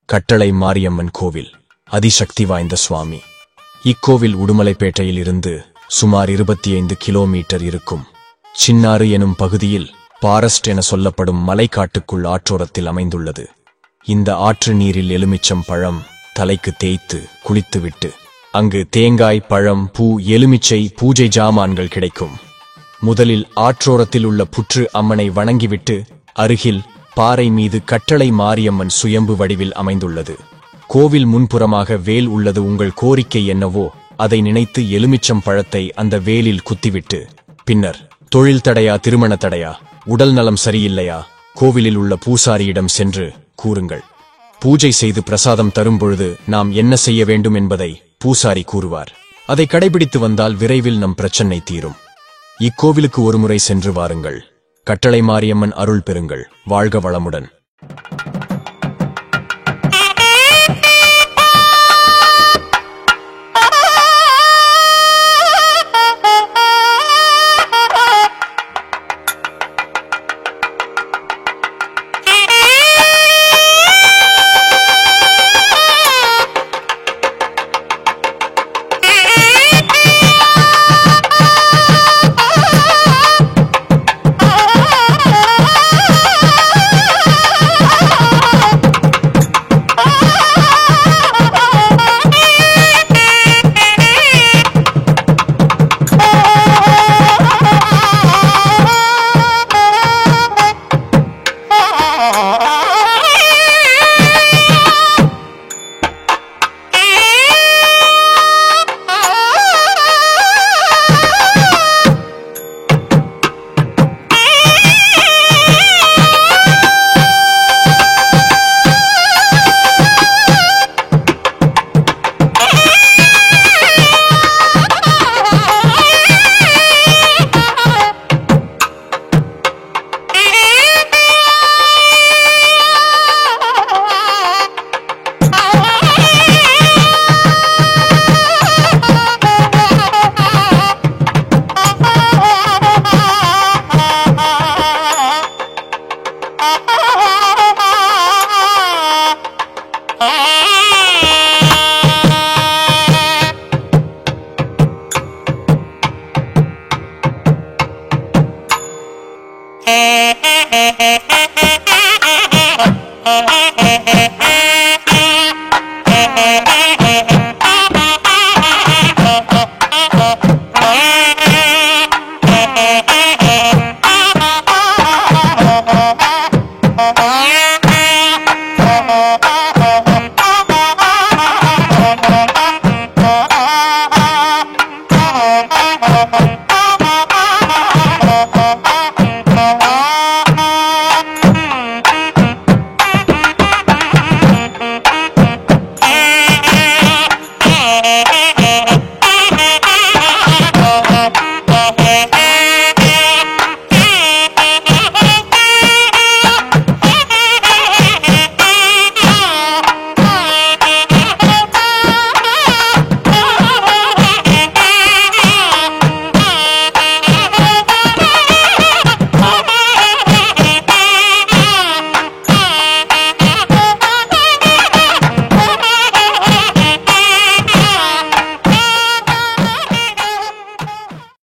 கட்டளை மாரியம்மன் கோவில் அதிசக்தி வாய்ந்த சுவாமி. இக்கோவில் உடுமலைப்பேட்டையில் இருந்து சுமார் 25 கிலோமீட்டர் இருக்கும். சின்னாறு எனும் பகுதியில் பாரஸ்ட் என சொல்லப்படும் மலைக்காட்டுக்குள் ஆற்றோரத்தில் அமைந்துள்ளது. இந்த ஆற்று நீரில் எலுமிச்சம் பழம் தலைக்கு தேய்த்து குளித்துவிட்டு அங்கு தேங்காய், பழம், பூ, எலுமிச்சை பூஜை ஜாமான்கள் கிடைக்கும். முதலில் ஆற்றோரத்தில் உள்ள புற்று அம்மனை வணங்கிவிட்டு அருகில் பாறை மீது கட்டளை மாரியம்மன் சுயம்பு வடிவில் அமைந்துள்ளது. கோவில் முன்புறமாக வேல் உள்ளது. உங்கள் கோரிக்கை என்னவோ அதை நினைத்து எலுமிச்சம் பழத்தை அந்த வேலில் குத்திவிட்டு பின்னர் தொழில் தடையா, திருமண தடையா, உடல் நலம் சரியில்லையா, கோவிலில் உள்ள பூசாரியிடம் சென்று கூறுங்கள். பூஜை செய்து பிரசாதம் தரும்பொழுது நாம் என்ன செய்ய வேண்டும் என்பதை பூசாரி கூறுவார். அதை கடைபிடித்து வந்தால் விரைவில் நம் பிரச்சனை தீரும். இக்கோவிலுக்கு ஒருமுறை சென்று வாருங்கள். கட்டளை மாரியம்மன் அருள் பெறுங்கள். வாழ்க வளமுடன்.